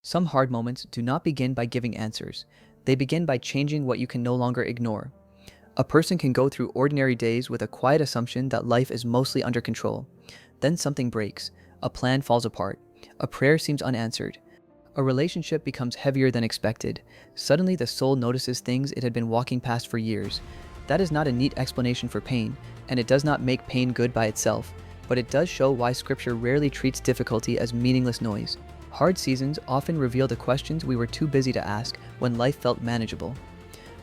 Some hard moments do not begin by giving answers. They begin by changing what you can no longer ignore. A person can go through ordinary days with a quiet assumption that life is mostly under control. Then something breaks. A plan falls apart. A prayer seems unanswered. A relationship becomes heavier than expected. Suddenly the soul notices things it had been walking past for years. That is not a neat explanation for pain, and it does not make pain good by itself, but it does show why Scripture rarely treats difficulty as meaningless noise. Hard seasons often reveal the questions we were too busy to ask when life felt manageable.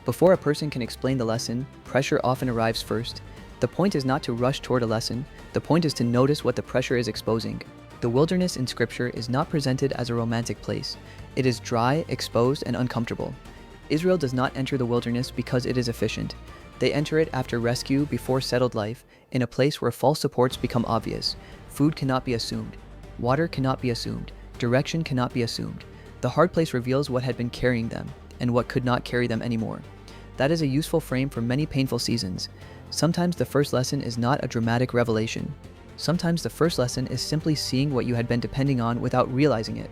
Before a person can explain the lesson, pressure often arrives first. The point is not to rush toward a lesson, the point is to notice what the pressure is exposing. The wilderness in Scripture is not presented as a romantic place. It is dry, exposed, and uncomfortable. Israel does not enter the wilderness because it is efficient. They enter it after rescue, before settled life, in a place where false supports become obvious. Food cannot be assumed. Water cannot be assumed. Direction cannot be assumed. The hard place reveals what had been carrying them, and what could not carry them anymore. That is a useful frame for many painful seasons. Sometimes the first lesson is not a dramatic revelation. Sometimes the first lesson is simply seeing what you had been depending on without realizing it.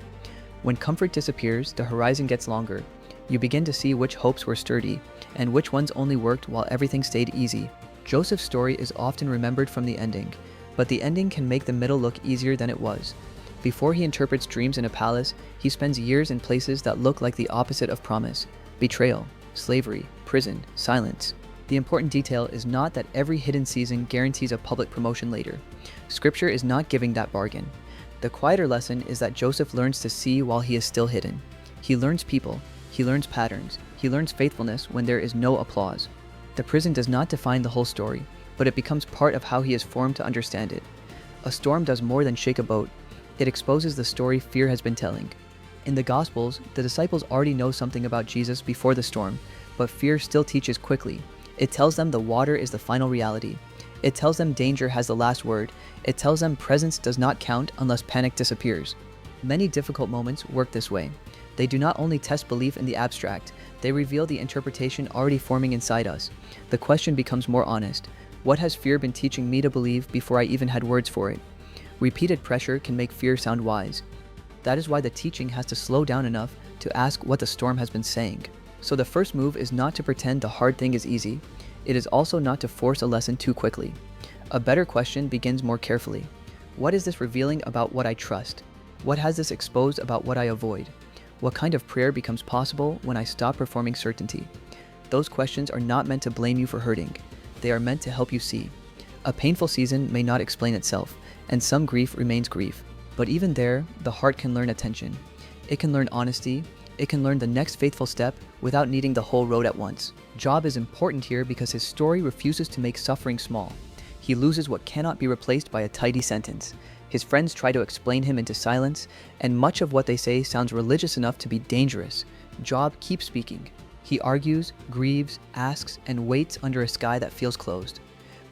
When comfort disappears, the horizon gets longer. You begin to see which hopes were sturdy, and which ones only worked while everything stayed easy. Joseph's story is often remembered from the ending, but the ending can make the middle look easier than it was. Before he interprets dreams in a palace, he spends years in places that look like the opposite of promise: betrayal, slavery, prison, silence. The important detail is not that every hidden season guarantees a public promotion later. Scripture is not giving that bargain. The quieter lesson is that Joseph learns to see while he is still hidden. He learns people, he learns patterns, he learns faithfulness when there is no applause. The prison does not define the whole story, but it becomes part of how he is formed to understand it. A storm does more than shake a boat. It exposes the story fear has been telling. In the Gospels, the disciples already know something about Jesus before the storm, but fear still teaches quickly. It tells them the water is the final reality. It tells them danger has the last word. It tells them presence does not count unless panic disappears. Many difficult moments work this way. They do not only test belief in the abstract, they reveal the interpretation already forming inside us. The question becomes more honest. What has fear been teaching me to believe before I even had words for it? Repeated pressure can make fear sound wise. That is why the teaching has to slow down enough to ask what the storm has been saying. So the first move is not to pretend the hard thing is easy. It is also not to force a lesson too quickly. A better question begins more carefully. What is this revealing about what I trust? What has this exposed about what I avoid? What kind of prayer becomes possible when I stop performing certainty? Those questions are not meant to blame you for hurting. They are meant to help you see. A painful season may not explain itself, and some grief remains grief. But even there, the heart can learn attention. It can learn honesty. It can learn the next faithful step without needing the whole road at once. Job is important here because his story refuses to make suffering small. He loses what cannot be replaced by a tidy sentence. His friends try to explain him into silence, and much of what they say sounds religious enough to be dangerous. Job keeps speaking. He argues, grieves, asks, and waits under a sky that feels closed.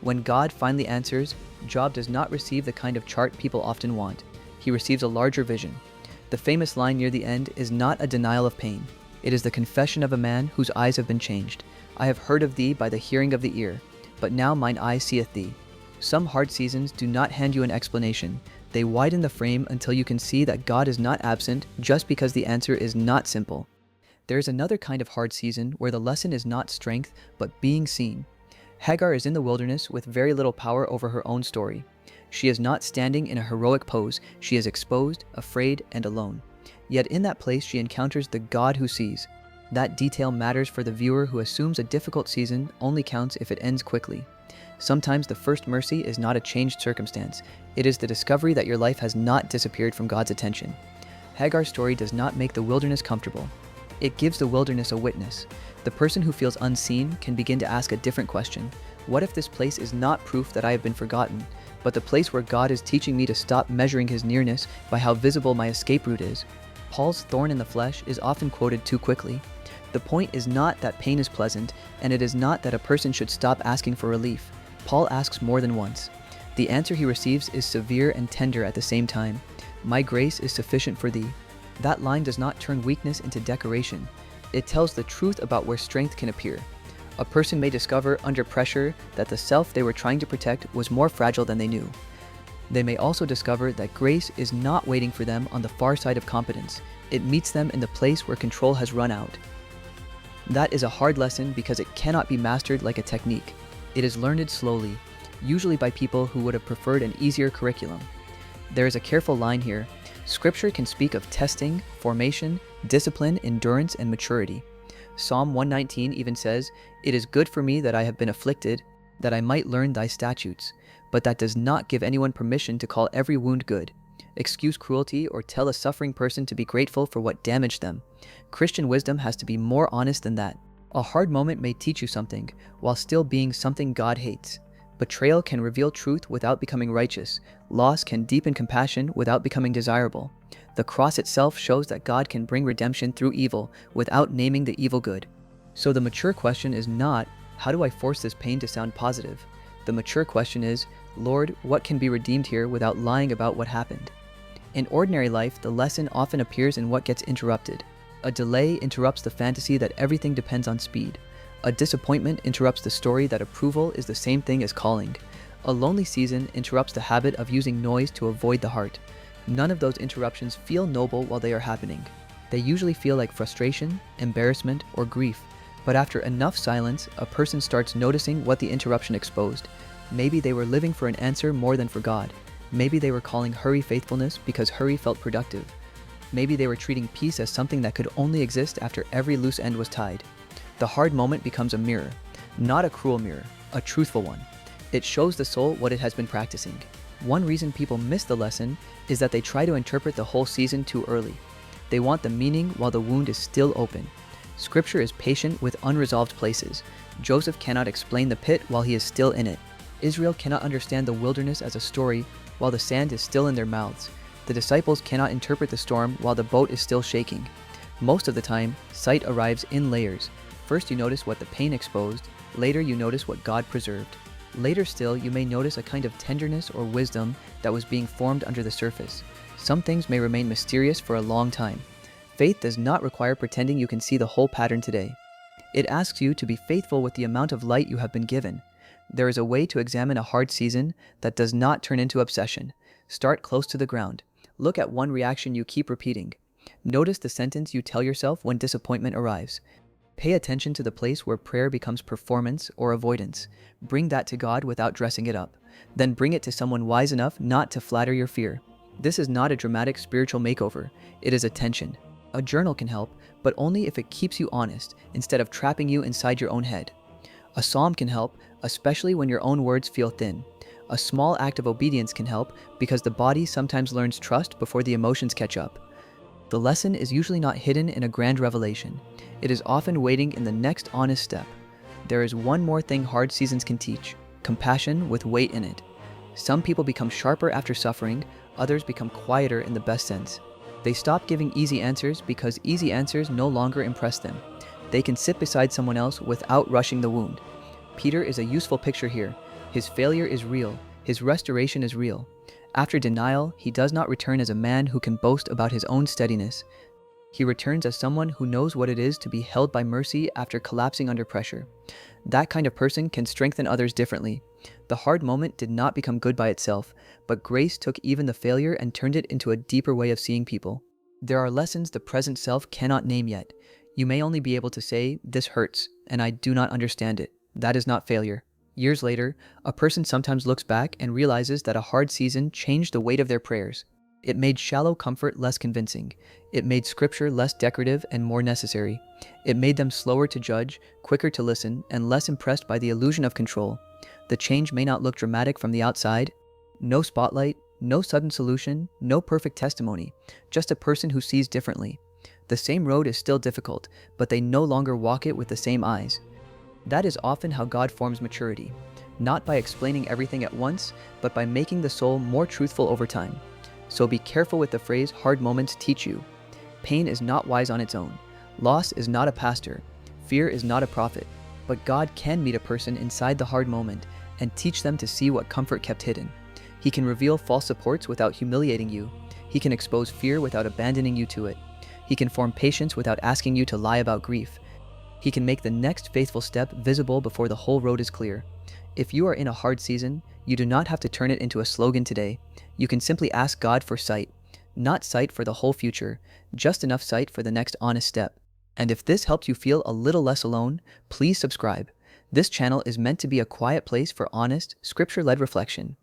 When God finally answers, Job does not receive the kind of chart people often want. He receives a larger vision. The famous line near the end is not a denial of pain. It is the confession of a man whose eyes have been changed. I have heard of thee by the hearing of the ear, but now mine eye seeth thee. Some hard seasons do not hand you an explanation. They widen the frame until you can see that God is not absent just because the answer is not simple. There is another kind of hard season where the lesson is not strength, but being seen. Hagar is in the wilderness with very little power over her own story. She is not standing in a heroic pose. She is exposed, afraid, and alone. Yet in that place she encounters the God who sees. That detail matters for the viewer who assumes a difficult season only counts if it ends quickly. Sometimes the first mercy is not a changed circumstance. It is the discovery that your life has not disappeared from God's attention. Hagar's story does not make the wilderness comfortable. It gives the wilderness a witness. The person who feels unseen can begin to ask a different question. What if this place is not proof that I have been forgotten, but the place where God is teaching me to stop measuring his nearness by how visible my escape route is? Paul's thorn in the flesh is often quoted too quickly. The point is not that pain is pleasant, and it is not that a person should stop asking for relief. Paul asks more than once. The answer he receives is severe and tender at the same time. My grace is sufficient for thee. That line does not turn weakness into decoration. It tells the truth about where strength can appear. A person may discover under pressure that the self they were trying to protect was more fragile than they knew. They may also discover that grace is not waiting for them on the far side of competence. It meets them in the place where control has run out. That is a hard lesson because it cannot be mastered like a technique. It is learned slowly, usually by people who would have preferred an easier curriculum. There is a careful line here. Scripture can speak of testing, formation, discipline, endurance, and maturity. Psalm 119 even says, "It is good for me that I have been afflicted, that I might learn thy statutes." But that does not give anyone permission to call every wound good, excuse cruelty, or tell a suffering person to be grateful for what damaged them. Christian wisdom has to be more honest than that. A hard moment may teach you something, while still being something God hates. Betrayal can reveal truth without becoming righteous. Loss can deepen compassion without becoming desirable. The cross itself shows that God can bring redemption through evil without naming the evil good. So the mature question is not, how do I force this pain to sound positive? The mature question is, Lord, what can be redeemed here without lying about what happened? In ordinary life, the lesson often appears in what gets interrupted. A delay interrupts the fantasy that everything depends on speed. A disappointment interrupts the story that approval is the same thing as calling. A lonely season interrupts the habit of using noise to avoid the heart. None of those interruptions feel noble while they are happening. They usually feel like frustration, embarrassment, or grief. But after enough silence, a person starts noticing what the interruption exposed. Maybe they were living for an answer more than for God. Maybe they were calling hurry faithfulness because hurry felt productive. Maybe they were treating peace as something that could only exist after every loose end was tied. The hard moment becomes a mirror, not a cruel mirror, a truthful one. It shows the soul what it has been practicing. One reason people miss the lesson is that they try to interpret the whole season too early. They want the meaning while the wound is still open. Scripture is patient with unresolved places. Joseph cannot explain the pit while he is still in it. Israel cannot understand the wilderness as a story while the sand is still in their mouths. The disciples cannot interpret the storm while the boat is still shaking. Most of the time, sight arrives in layers. First you notice what the pain exposed, later you notice what God preserved. Later still, you may notice a kind of tenderness or wisdom that was being formed under the surface. Some things may remain mysterious for a long time. Faith does not require pretending you can see the whole pattern today. It asks you to be faithful with the amount of light you have been given. There is a way to examine a hard season that does not turn into obsession. Start close to the ground. Look at one reaction you keep repeating. Notice the sentence you tell yourself when disappointment arrives. Pay attention to the place where prayer becomes performance or avoidance. Bring that to God without dressing it up. Then bring it to someone wise enough not to flatter your fear. This is not a dramatic spiritual makeover. It is attention. A journal can help, but only if it keeps you honest instead of trapping you inside your own head. A psalm can help, especially when your own words feel thin. A small act of obedience can help because the body sometimes learns trust before the emotions catch up. The lesson is usually not hidden in a grand revelation. It is often waiting in the next honest step. There is one more thing hard seasons can teach: compassion with weight in it. Some people become sharper after suffering, others become quieter in the best sense. They stop giving easy answers because easy answers no longer impress them. They can sit beside someone else without rushing the wound. Peter is a useful picture here. His failure is real. His restoration is real. After denial, he does not return as a man who can boast about his own steadiness. He returns as someone who knows what it is to be held by mercy after collapsing under pressure. That kind of person can strengthen others differently. The hard moment did not become good by itself, but grace took even the failure and turned it into a deeper way of seeing people. There are lessons the present self cannot name yet. You may only be able to say, "This hurts, and I do not understand it." That is not failure. Years later, a person sometimes looks back and realizes that a hard season changed the weight of their prayers. It made shallow comfort less convincing. It made scripture less decorative and more necessary. It made them slower to judge, quicker to listen, and less impressed by the illusion of control. The change may not look dramatic from the outside. No spotlight, no sudden solution, no perfect testimony, just a person who sees differently. The same road is still difficult, but they no longer walk it with the same eyes. That is often how God forms maturity, not by explaining everything at once, but by making the soul more truthful over time. So be careful with the phrase "hard moments teach you." Pain is not wise on its own. Loss is not a pastor. Fear is not a prophet. But God can meet a person inside the hard moment and teach them to see what comfort kept hidden. He can reveal false supports without humiliating you. He can expose fear without abandoning you to it. He can form patience without asking you to lie about grief. He can make the next faithful step visible before the whole road is clear. If you are in a hard season, you do not have to turn it into a slogan today. You can simply ask God for sight. Not sight for the whole future, just enough sight for the next honest step. And if this helped you feel a little less alone, please subscribe. This channel is meant to be a quiet place for honest, scripture-led reflection.